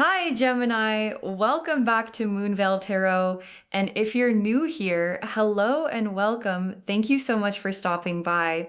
Hi, Gemini. Welcome back to Moonveil Tarot. And if you're new here, hello and welcome. Thank you so much for stopping by.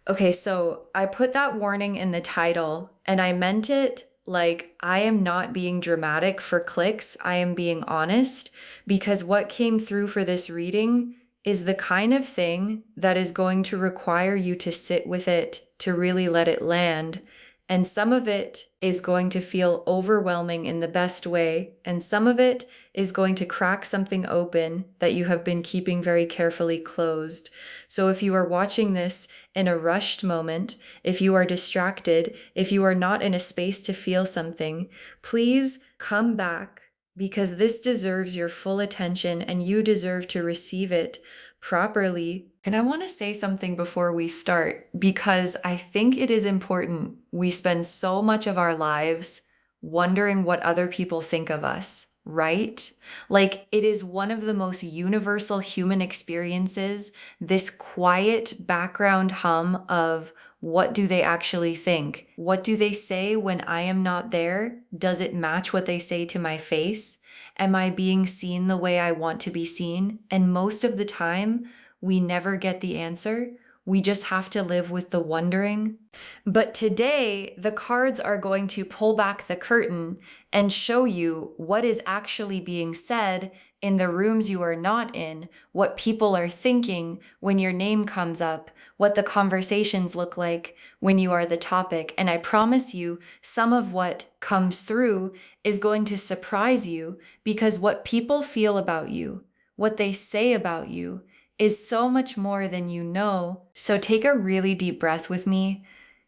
Okay, so I put that warning in the title and I meant it like I am not being dramatic for clicks. I am being honest because what came through for this reading is the kind of thing that is going to require you to sit with it, to really let it land. And some of it is going to feel overwhelming in the best way, and some of it is going to crack something open that you have been keeping very carefully closed. So if you are watching this in a rushed moment, if you are distracted, if you are not in a space to feel something, please come back because this deserves your full attention and you deserve to receive it properly. And I want to say something before we start because I think it is important. We spend so much of our lives wondering what other people think of us, right? Like it is one of the most universal human experiences, this quiet background hum of what do they actually think? What do they say when I am not there? Does it match what they say to my face? Am I being seen the way I want to be seen? And most of the time, we never get the answer. We just have to live with the wondering. But today, the cards are going to pull back the curtain and show you what is actually being said in the rooms you are not in, what people are thinking when your name comes up, what the conversations look like when you are the topic. And I promise you, some of what comes through is going to surprise you because what people feel about you, what they say about you, is so much more than you know. So take a really deep breath with me,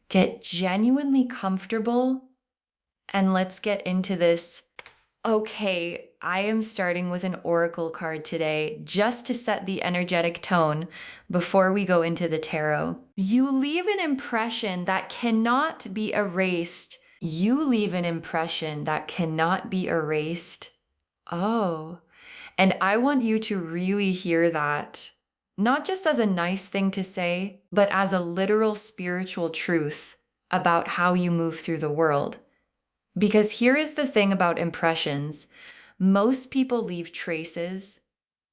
get genuinely comfortable, and let's get into this. Okay, I am starting with an oracle card today just to set the energetic tone before we go into the tarot. You leave an impression that cannot be erased. You leave an impression that cannot be erased. Oh, and I want you to really hear that. Not just as a nice thing to say, but as a literal spiritual truth about how you move through the world. Because here is the thing about impressions. Most people leave traces,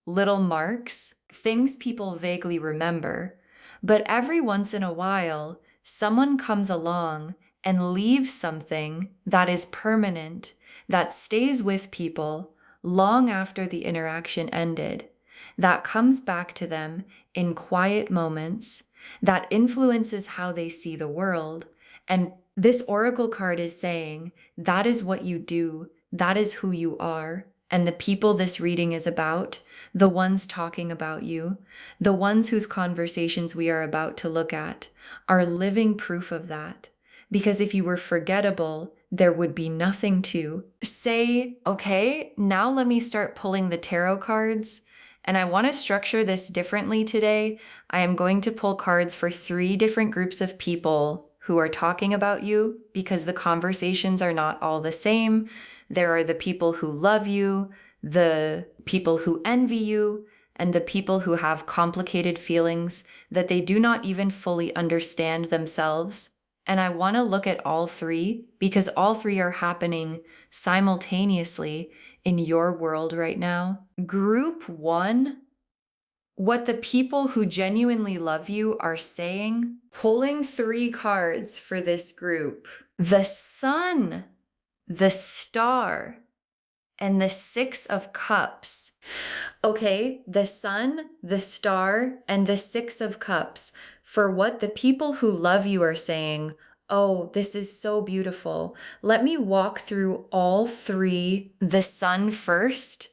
little marks, things people vaguely remember. But every once in a while, someone comes along and leaves something that is permanent, that stays with people long after the interaction ended, that comes back to them in quiet moments, that influences how they see the world. And this oracle card is saying that is what you do, that is who you are. And the people this reading is about, the ones talking about you, the ones whose conversations we are about to look at, are living proof of that. Because if you were forgettable, there would be nothing to say, okay, now let me start pulling the tarot cards. And I want to structure this differently today. I am going to pull cards for 3 different groups of people who are talking about you because the conversations are not all the same. There are the people who love you, the people who envy you, and the people who have complicated feelings that they do not even fully understand themselves. And I want to look at all 3 because all 3 are happening simultaneously in your world right now. Group 1, what the people who genuinely love you are saying. Pulling 3 cards for this group. The Sun, the Star, and the 6 of Cups. Okay, the Sun, the Star, and the 6 of Cups. For what the people who love you are saying, oh, this is so beautiful. Let me walk through all 3. The Sun first,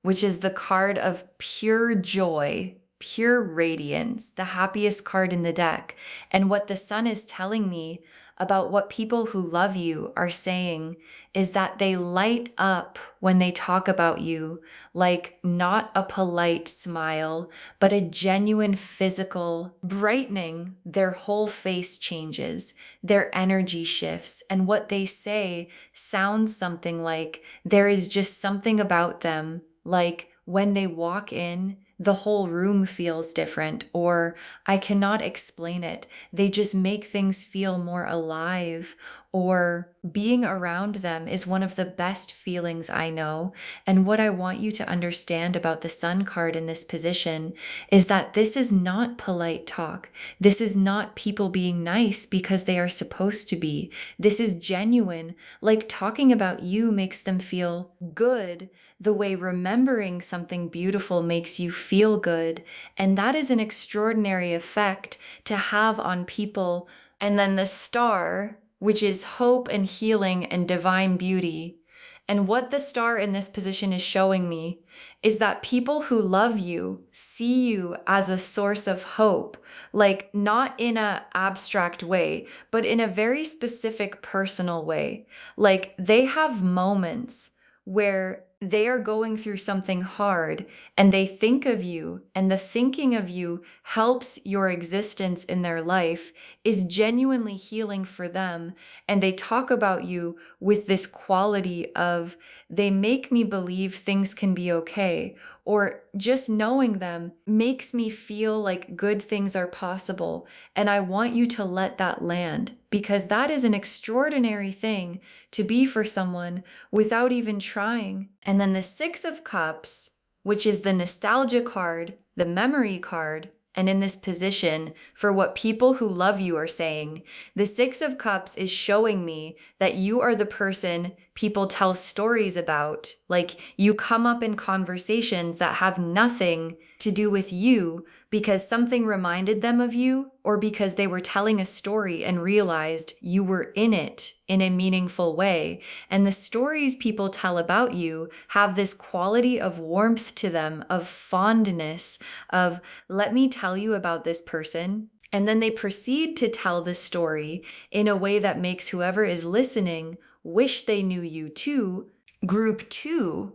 which is the card of pure joy, pure radiance, the happiest card in the deck. And what the Sun is telling me about what people who love you are saying is that they light up when they talk about you, like not a polite smile, but a genuine physical brightening. Their whole face changes, their energy shifts, and what they say sounds something like there is just something about them, like when they walk in, the whole room feels different, or I cannot explain it. They just make things feel more alive, or being around them is one of the best feelings I know. And what I want you to understand about the Sun card in this position is that this is not polite talk. This is not people being nice because they are supposed to be. This is genuine. Like talking about you makes them feel good the way remembering something beautiful makes you feel good. And that is an extraordinary effect to have on people. And then the star, which is hope and healing and divine beauty. And what the star in this position is showing me is that people who love you see you as a source of hope, like not in a abstract way, but in a very specific personal way. Like they have moments where they are going through something hard and they think of you, and the thinking of you helps your existence in their life, is genuinely healing for them. And they talk about you with this quality of, they make me believe things can be okay, or just knowing them makes me feel like good things are possible. And I want you to let that land, because that is an extraordinary thing to be for someone without even trying. And then the Six of Cups, which is the nostalgia card, the memory card, and in this position for what people who love you are saying, the Six of Cups is showing me that you are the person people tell stories about. Like you come up in conversations that have nothing to do with you because something reminded them of you, or because they were telling a story and realized you were in it in a meaningful way. And the stories people tell about you have this quality of warmth to them, of fondness, of let me tell you about this person. And then they proceed to tell the story in a way that makes whoever is listening wish they knew you too. Group 2,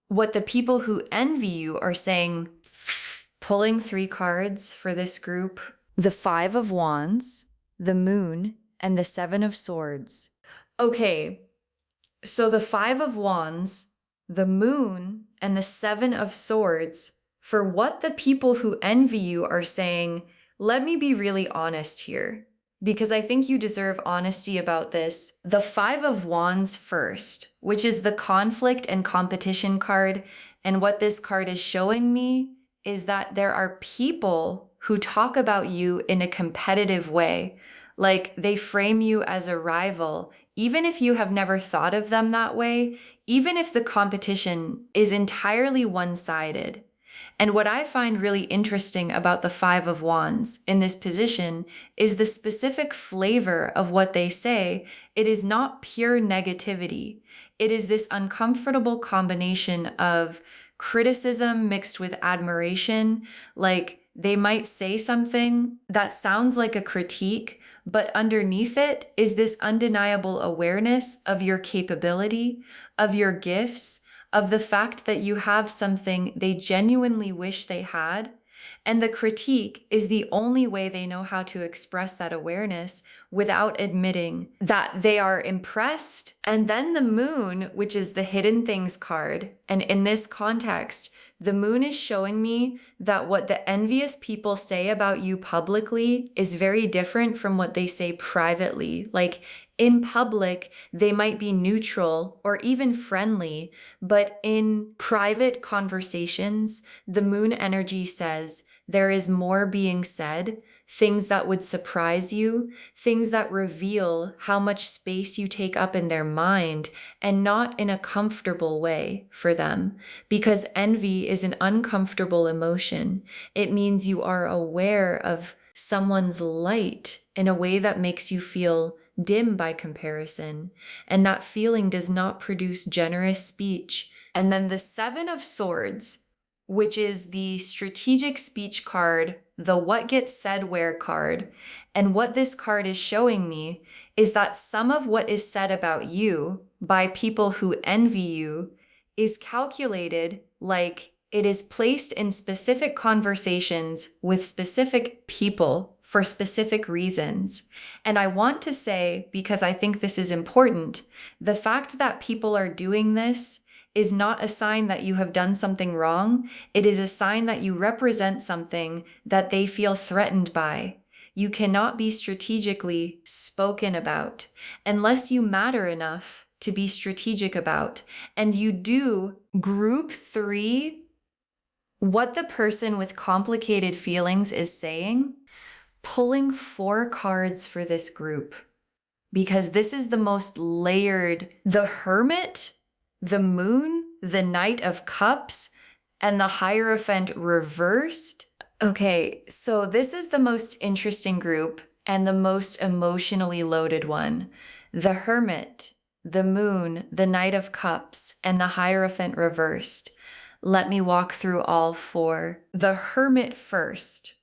what the people who envy you are saying, pulling 3 cards for this group: the Five of Wands, the Moon, and the Seven of Swords. Okay, so the Five of Wands, the Moon, and the Seven of Swords, for what the people who envy you are saying, let me be really honest here, because I think you deserve honesty about this. The Five of Wands first, which is the conflict and competition card, and what this card is showing me is that there are people who talk about you in a competitive way. Like they frame you as a rival, even if you have never thought of them that way, even if the competition is entirely one-sided. And what I find really interesting about the Five of Wands in this position is the specific flavor of what they say. It is not pure negativity. It is this uncomfortable combination of criticism mixed with admiration. Like they might say something that sounds like a critique, but underneath it is this undeniable awareness of your capability, of your gifts, of the fact that you have something they genuinely wish they had. And the critique is the only way they know how to express that awareness without admitting that they are impressed. And then the Moon, which is the hidden things card. And in this context, the Moon is showing me that what the envious people say about you publicly is very different from what they say privately. Like in public, they might be neutral or even friendly, but in private conversations, the Moon energy says there is more being said, things that would surprise you, things that reveal how much space you take up in their mind, and not in a comfortable way for them. Because envy is an uncomfortable emotion. It means you are aware of someone's light in a way that makes you feel dim by comparison, and that feeling does not produce generous speech. And then the Seven of Swords, which is the strategic speech card, the what gets said where card. And what this card is showing me is that some of what is said about you by people who envy you is calculated, like it is placed in specific conversations with specific people for specific reasons. And I want to say, because I think this is important, the fact that people are doing this is not a sign that you have done something wrong. It is a sign that you represent something that they feel threatened by. You cannot be strategically spoken about unless you matter enough to be strategic about. And you do group 3, what the person with complicated feelings is saying, pulling 4 cards for this group, because this is the most layered. The Hermit, the Moon, the Knight of Cups, and the Hierophant reversed. Okay, so this is the most interesting group and the most emotionally loaded one. The Hermit, the Moon, the Knight of Cups, and the Hierophant reversed. Let me walk through all 4. The Hermit first,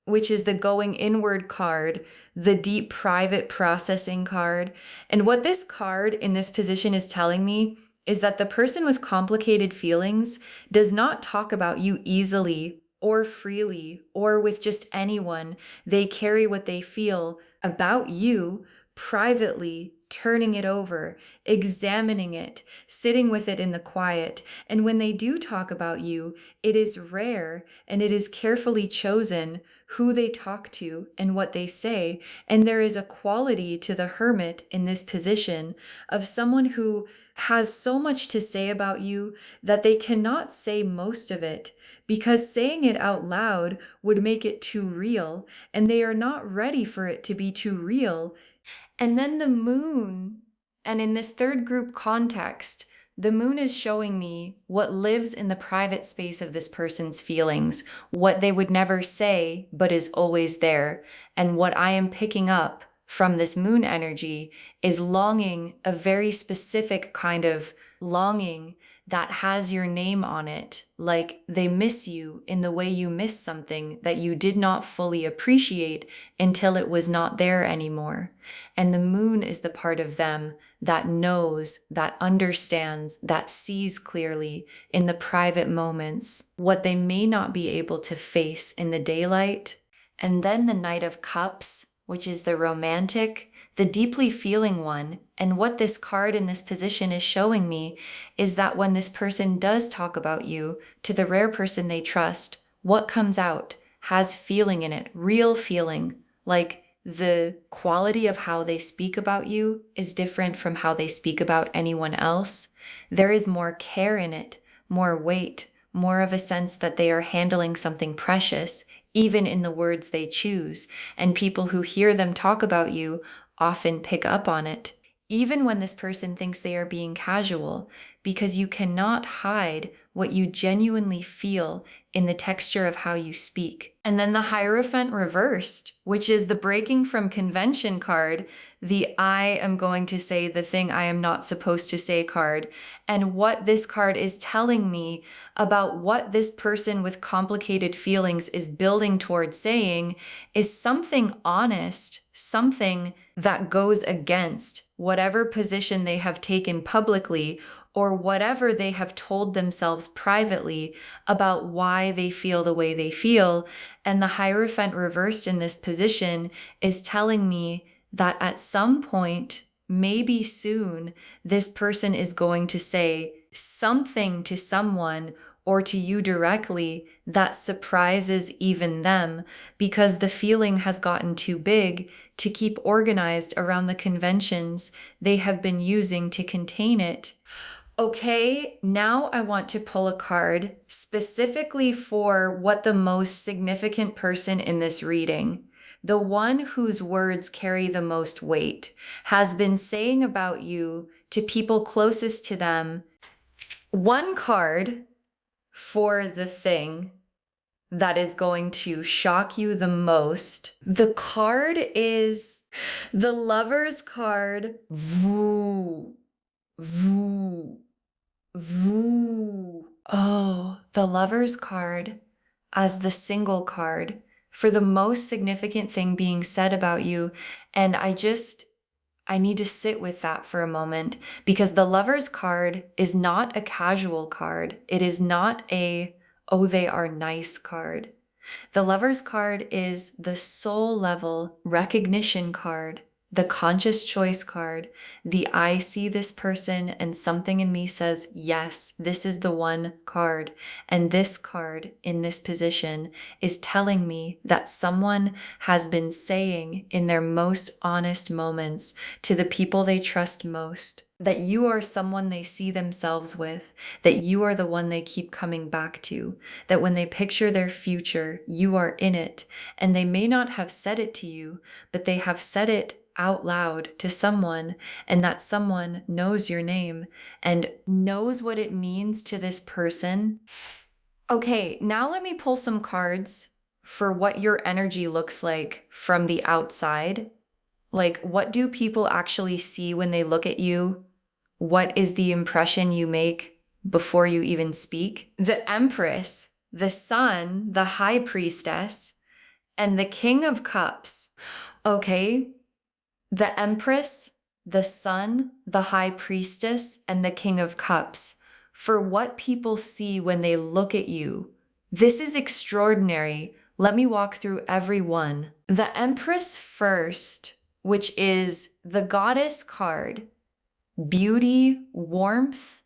which is the going inward card, the deep private processing card. And what this card in this position is telling me is that the person with complicated feelings does not talk about you easily or freely or with just anyone. They carry what they feel about you privately, turning it over, examining it, sitting with it in the quiet. And when they do talk about you, it is rare and it is carefully chosen who they talk to and what they say. And there is a quality to the Hermit in this position of someone who has so much to say about you that they cannot say most of it, because saying it out loud would make it too real, and they are not ready for it to be too real. And then the Moon, and in this third group context, the Moon is showing me what lives in the private space of this person's feelings, what they would never say, but is always there. And what I am picking up from this Moon energy is longing, a very specific kind of longing that has your name on it, like they miss you in the way you miss something that you did not fully appreciate until it was not there anymore. And the Moon is the part of them that knows, that understands, that sees clearly in the private moments what they may not be able to face in the daylight. And then the Knight of Cups, which is the romantic, the deeply feeling one. And what this card in this position is showing me is that when this person does talk about you to the rare person they trust, what comes out has feeling in it, real feeling. Like the quality of how they speak about you is different from how they speak about anyone else. There is more care in it, more weight, more of a sense that they are handling something precious, even in the words they choose. And people who hear them talk about you often pick up on it, even when this person thinks they are being casual, because you cannot hide what you genuinely feel in the texture of how you speak. And then the Hierophant reversed, which is the breaking from convention card, the I am going to say the thing I am not supposed to say card. And what this card is telling me about what this person with complicated feelings is building towards saying is something honest, something that goes against whatever position they have taken publicly or whatever they have told themselves privately about why they feel the way they feel. And the Hierophant reversed in this position is telling me that at some point, maybe soon, this person is going to say something to someone or to you directly that surprises even them, because the feeling has gotten too big to keep organized around the conventions they have been using to contain it. Okay, now I want to pull a card specifically for what the most significant person in this reading, the one whose words carry the most weight, has been saying about you to people closest to them. One card for the thing that is going to shock you the most. The card is the Lover's card. Voo, voo, voo. Oh, the Lover's card as the single card for the most significant thing being said about you. And I need to sit with that for a moment, because the Lover's card is not a casual card. It is not a, oh, they are nice card. The Lover's card is the soul level recognition card. the conscious choice card, the I see this person and something in me says, yes, this is the one card. And this card in this position is telling me that someone has been saying in their most honest moments to the people they trust most, that you are someone they see themselves with, that you are the one they keep coming back to, that when they picture their future, you are in it. And they may not have said it to you, but they have said it out loud to someone, and that someone knows your name and knows what it means to this person. Okay, now let me pull some cards for what your energy looks like from the outside. Like, what do people actually see when they look at you? What is the impression you make before you even speak? The Empress, the Sun, the High Priestess, and the King of Cups. Okay, the Empress, the Sun, the High Priestess, and the King of Cups. For what people see when they look at you. This is extraordinary. Let me walk through every one. The Empress first, which is the Goddess card. Beauty, warmth,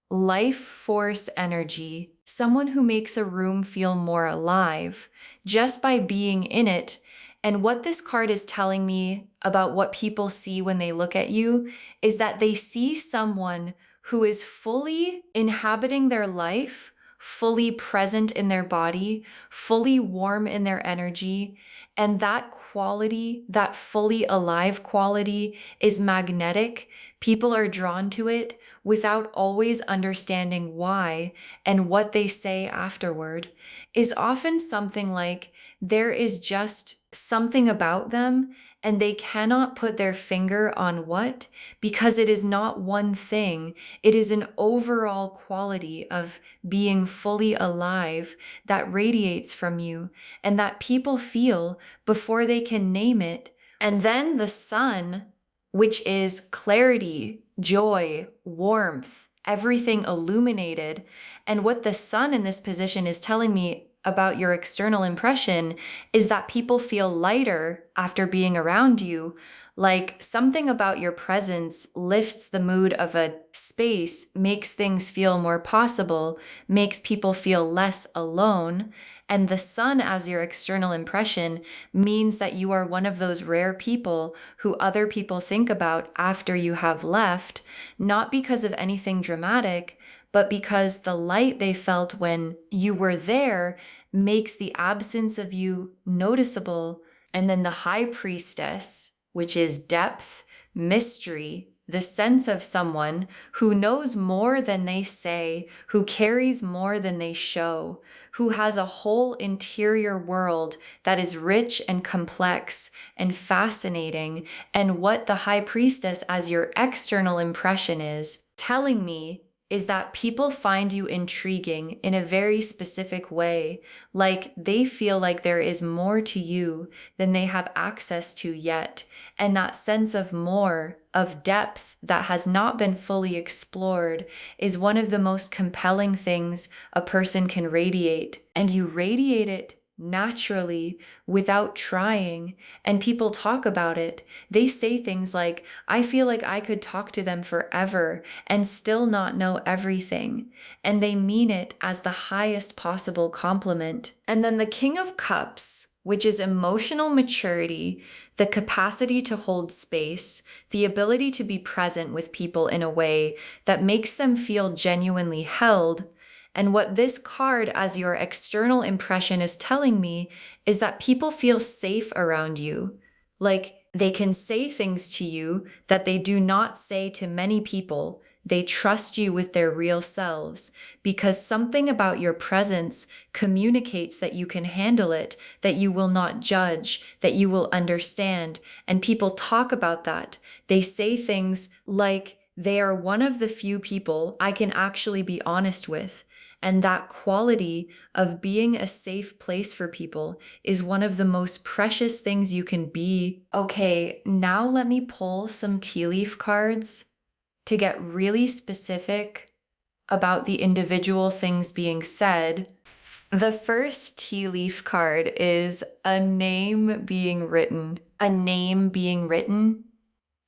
life force energy. Someone who makes a room feel more alive just by being in it. And what this card is telling me about what people see when they look at you is that they see someone who is fully inhabiting their life, fully present in their body, fully warm in their energy. And that quality, that fully alive quality, is magnetic. People are drawn to it without always understanding why, and what they say afterward is often something like, there is just something about them and they cannot put their finger on what, because it is not one thing. It is an overall quality of being fully alive that radiates from you and that people feel before they can name it. And then the Sun, which is clarity, joy, warmth, everything illuminated. And what the Sun in this position is telling me about your external impression is that people feel lighter after being around you. Like something about your presence lifts the mood of a space, makes things feel more possible, makes people feel less alone. And the Sun as your external impression means that you are one of those rare people who other people think about after you have left, not because of anything dramatic, but because the light they felt when you were there makes the absence of you noticeable. And then the High Priestess, which is depth, mystery, the sense of someone who knows more than they say, who carries more than they show, who has a whole interior world that is rich and complex and fascinating. And what the High Priestess as your external impression is telling me is that people find you intriguing in a very specific way, like they feel like there is more to you than they have access to yet. And that sense of more, of depth that has not been fully explored, is one of the most compelling things a person can radiate. And you radiate it naturally without trying. And people talk about it. They say things like, I feel like I could talk to them forever and still not know everything. And they mean it as the highest possible compliment. And then the King of Cups, which is emotional maturity, the capacity to hold space, the ability to be present with people in a way that makes them feel genuinely held. And what this card as your external impression is telling me is that people feel safe around you. Like they can say things to you that they do not say to many people. They trust you with their real selves because something about your presence communicates that you can handle it, that you will not judge, that you will understand. And people talk about that. They say things like, they are one of the few people I can actually be honest with. And that quality of being a safe place for people is one of the most precious things you can be. Okay, now let me pull some tea leaf cards to get really specific about the individual things being said. The first tea leaf card is a name being written. A name being written.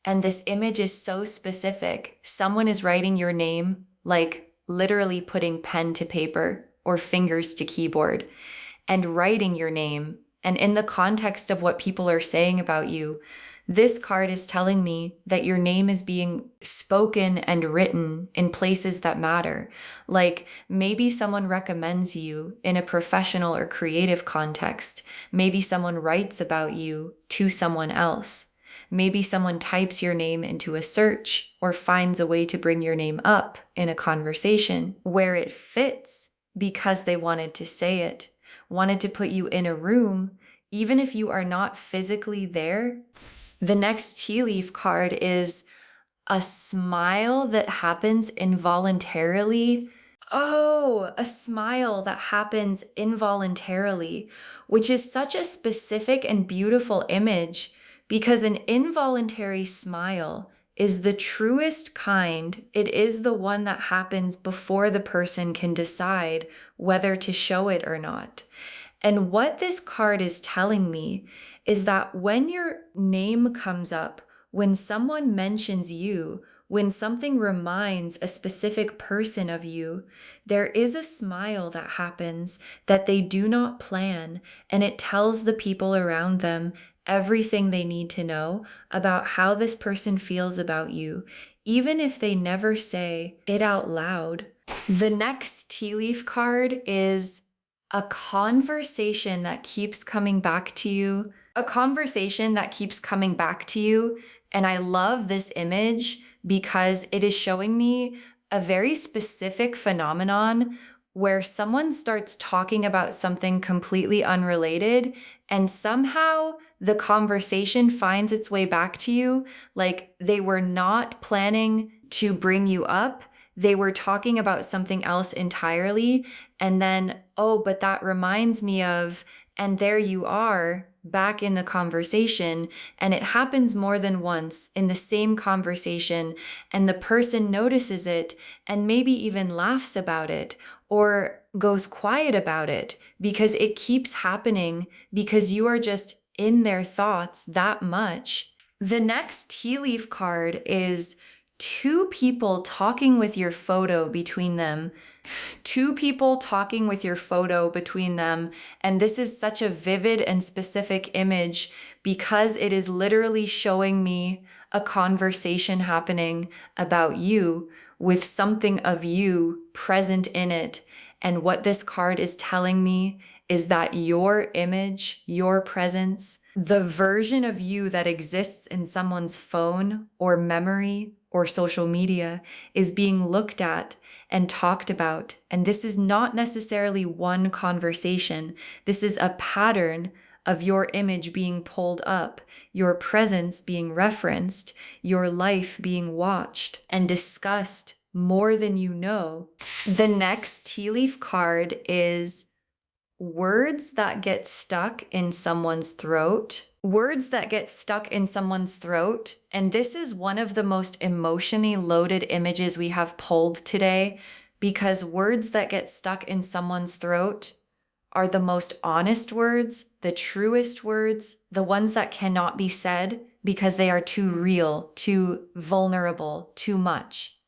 And this image is so specific. Someone is writing your name, like literally putting pen to paper or fingers to keyboard and writing your name. And in the context of what people are saying about you, this card is telling me that your name is being spoken and written in places that matter. Like maybe someone recommends you in a professional or creative context. Maybe someone writes about you to someone else. Maybe someone types your name into a search or finds a way to bring your name up in a conversation where it fits because they wanted to say it, wanted to put you in a room, even if you are not physically there. The next tea leaf card is a smile that happens involuntarily. Oh, a smile that happens involuntarily, which is such a specific and beautiful image because an involuntary smile is the truest kind. It is the one that happens before the person can decide whether to show it or not. And what this card is telling me is that when your name comes up, when someone mentions you, when something reminds a specific person of you, there is a smile that happens that they do not plan, and it tells the people around them everything they need to know about how this person feels about you, even if they never say it out loud. The next tea leaf card is a conversation that keeps coming back to you. A conversation that keeps coming back to you. And I love this image because it is showing me a very specific phenomenon where someone starts talking about something completely unrelated and somehow the conversation finds its way back to you. Like they were not planning to bring you up. They were talking about something else entirely. And then, oh, but that reminds me of, and there you are back in the conversation. And it happens more than once in the same conversation. And the person notices it and maybe even laughs about it or goes quiet about it because it keeps happening because you are just in their thoughts that much. The next tea leaf card is two people talking with your photo between them. Two people talking with your photo between them. And this is such a vivid and specific image because it is literally showing me a conversation happening about you with something of you present in it. And what this card is telling me is that your image, your presence, the version of you that exists in someone's phone or memory or social media is being looked at and talked about. And this is not necessarily one conversation. This is a pattern of your image being pulled up, your presence being referenced, your life being watched and discussed more than you know. The next tea leaf card is words that get stuck in someone's throat. Words that get stuck in someone's throat. And this is one of the most emotionally loaded images we have pulled today because words that get stuck in someone's throat are the most honest words, the truest words, the ones that cannot be said because they are too real, too vulnerable, too much.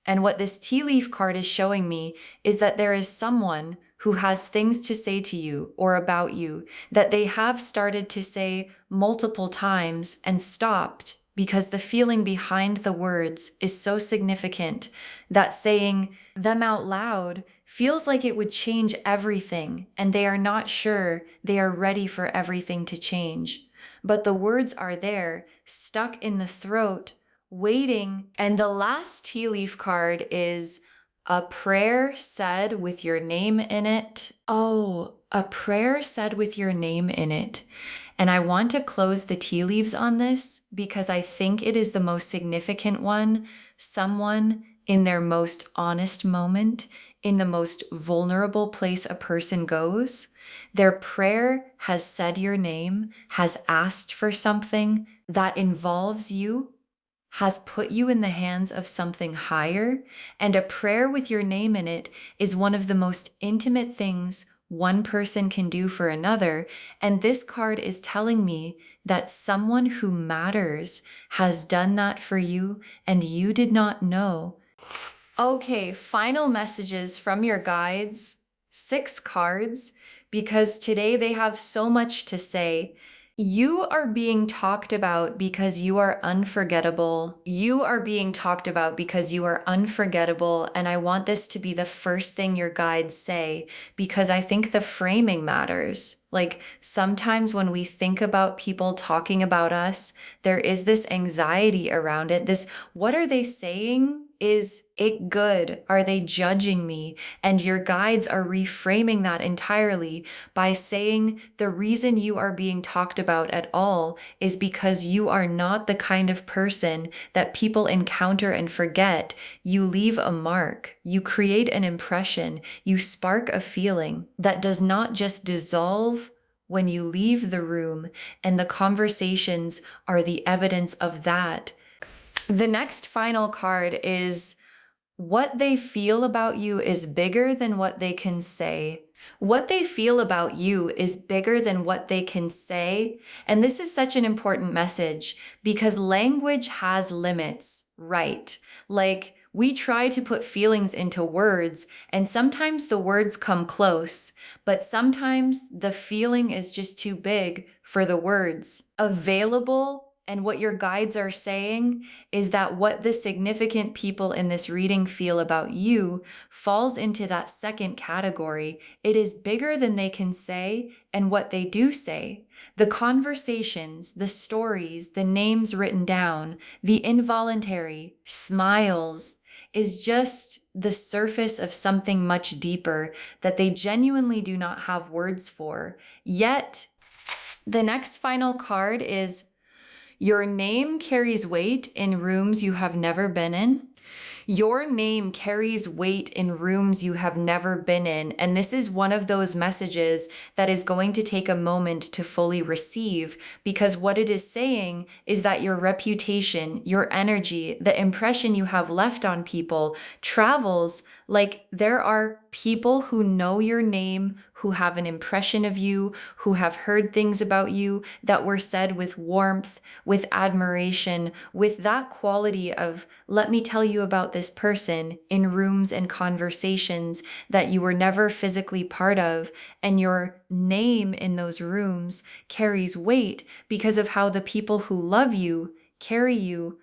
And what this tea leaf card is showing me is that there is someone who has things to say to you or about you that they have started to say multiple times and stopped because the feeling behind the words is so significant that saying them out loud feels like it would change everything, and they are not sure they are ready for everything to change. But the words are there, stuck in the throat, waiting. And the last tea leaf card is a prayer said with your name in it. Oh, a prayer said with your name in it. And I want to close the tea leaves on this because I think it is the most significant one. Someone in their most honest moment, in the most vulnerable place a person goes, their prayer has said your name, has asked for something that involves you, has put you in the hands of something higher, and a prayer with your name in it is one of the most intimate things one person can do for another. And this card is telling me that someone who matters has done that for you and you did not know. Okay, final messages from your guides. 6 cards, because today they have so much to say. You are being talked about because you are unforgettable. You are being talked about because you are unforgettable. And I want this to be the first thing your guides say, because I think the framing matters. Like sometimes when we think about people talking about us, there is this anxiety around it. This, what are they saying? Is it good? Are they judging me? And your guides are reframing that entirely by saying the reason you are being talked about at all is because you are not the kind of person that people encounter and forget. You leave a mark. You create an impression. You spark a feeling that does not just dissolve when you leave the room, and the conversations are the evidence of that. The next final card is what they feel about you is bigger than what they can say. What they feel about you is bigger than what they can say. And this is such an important message because language has limits, right? Like we try to put feelings into words, and sometimes the words come close, but sometimes the feeling is just too big for the words. Available. And what your guides are saying is that what the significant people in this reading feel about you falls into that second category. It is bigger than they can say and what they do say. The conversations, the stories, the names written down, the involuntary smiles is just the surface of something much deeper that they genuinely do not have words for. Yet, the next final card is your name carries weight in rooms you have never been in. Your name carries weight in rooms you have never been in. And this is one of those messages that is going to take a moment to fully receive, because what it is saying is that your reputation, your energy, the impression you have left on people travels. Like there are people who know your name, who have an impression of you, who have heard things about you that were said with warmth, with admiration, with that quality of, let me tell you about this person in rooms and conversations that you were never physically part of. And your name in those rooms carries weight because of how the people who love you carry you.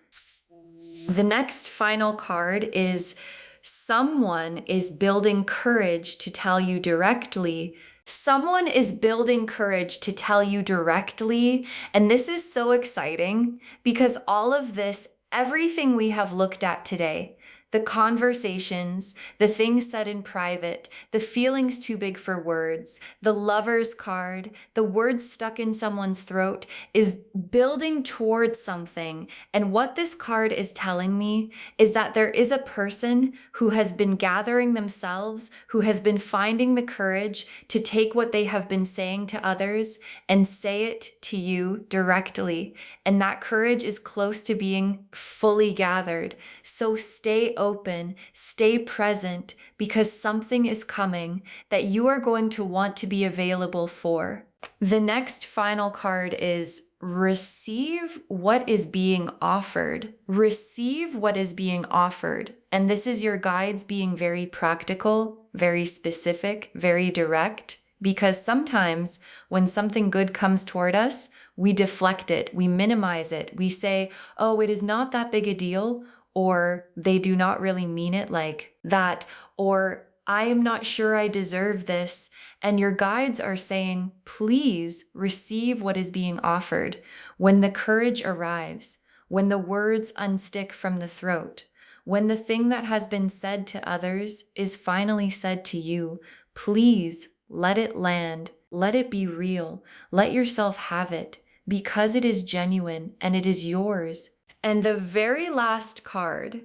The next final card is someone is building courage to tell you directly. Someone is building courage to tell you directly. And this is so exciting because all of this, everything we have looked at today, the conversations, the things said in private, the feelings too big for words, the lover's card, the words stuck in someone's throat is building towards something. And what this card is telling me is that there is a person who has been gathering themselves, who has been finding the courage to take what they have been saying to others and say it to you directly. And that courage is close to being fully gathered. So stay open, stay present, because something is coming that you are going to want to be available for. The next final card is receive what is being offered. Receive what is being offered. And this is your guides being very practical, very specific, very direct, because sometimes when something good comes toward us, we deflect it, we minimize it, we say, oh, it is not that big a deal, or they do not really mean it like that, or I am not sure I deserve this. And your guides are saying, please receive what is being offered. When the courage arrives, when the words unstick from the throat, when the thing that has been said to others is finally said to you, please let it land. Let it be real. Let yourself have it, because it is genuine and it is yours. And the very last card,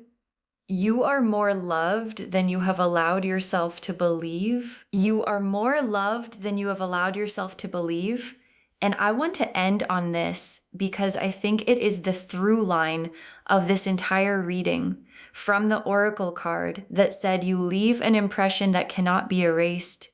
you are more loved than you have allowed yourself to believe. You are more loved than you have allowed yourself to believe. And I want to end on this because I think it is the through line of this entire reading from the Oracle card that said you leave an impression that cannot be erased.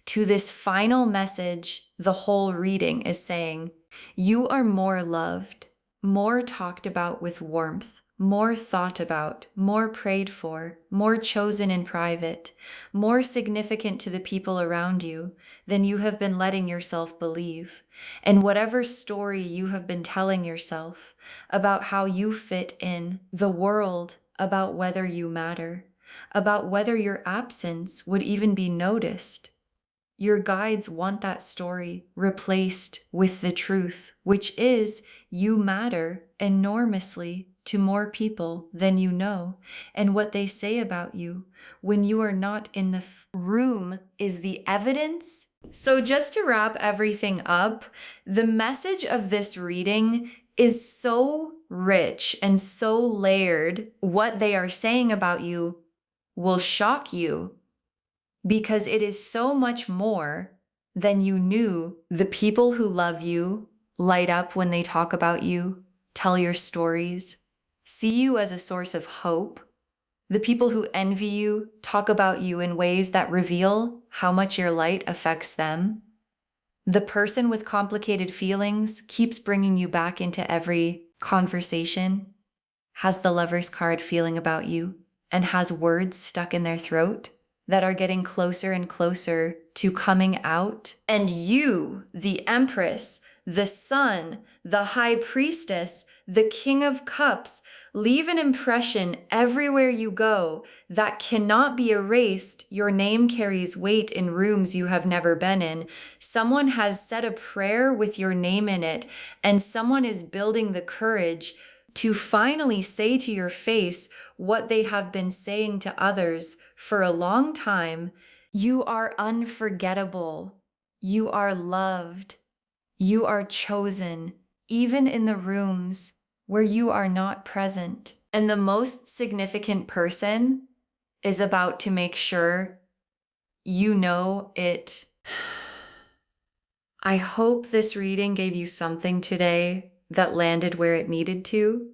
to this final message the whole reading is saying, you are more loved, more talked about with warmth, more thought about, more prayed for, more chosen in private, more significant to the people around you than you have been letting yourself believe. And whatever story you have been telling yourself about how you fit in the world, about whether you matter, about whether your absence would even be noticed, your guides want that story replaced with the truth, which is you matter enormously to more people than you know, and what they say about you when you are not in the room is the evidence. So just to wrap everything up, the message of this reading is so rich and so layered. What they are saying about you will shock you because it is so much more than you knew. The people who love you light up when they talk about you, tell your stories, see you as a source of hope. The people who envy you talk about you in ways that reveal how much your light affects them. The person with complicated feelings keeps bringing you back into every conversation, has the Lover's card feeling about you, and has words stuck in their throat that are getting closer and closer to coming out. And you, the Empress, the Sun, the High Priestess, the King of Cups, leave an impression everywhere you go that cannot be erased. Your name carries weight in rooms you have never been in. Someone has said a prayer with your name in it, and someone is building the courage to finally say to your face what they have been saying to others for a long time. You are unforgettable. You are loved. You are chosen, even in the rooms where you are not present. And the most significant person is about to make sure you know it. I hope this reading gave you something today that landed where it needed to.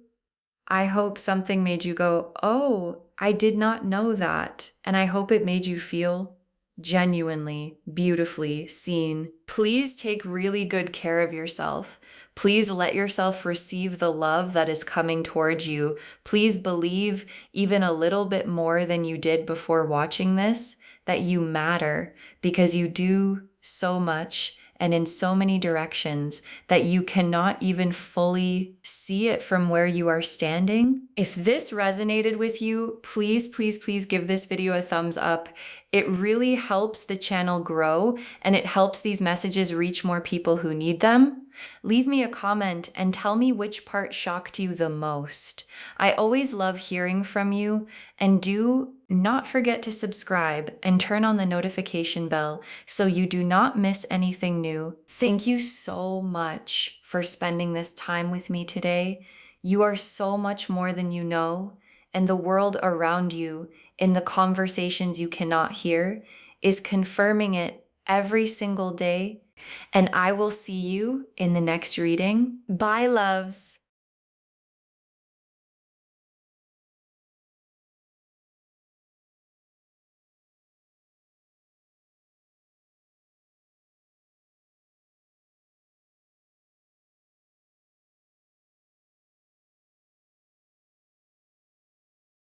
I hope something made you go, oh, I did not know that. And I hope it made you feel genuinely, beautifully seen. Please take really good care of yourself. Please let yourself receive the love that is coming towards you. Please believe even a little bit more than you did before watching this, that you matter, because you do so much and in so many directions that you cannot even fully see it from where you are standing. If this resonated with you, please, please, please give this video a thumbs up. It really helps the channel grow, and it helps these messages reach more people who need them. Leave me a comment and tell me which part shocked you the most. I always love hearing from you, and do not forget to subscribe and turn on the notification bell so you do not miss anything new. Thank you so much for spending this time with me today. You are so much more than you know, and the world around you, in the conversations you cannot hear, is confirming it every single day. And I will see you in the next reading. Bye, loves.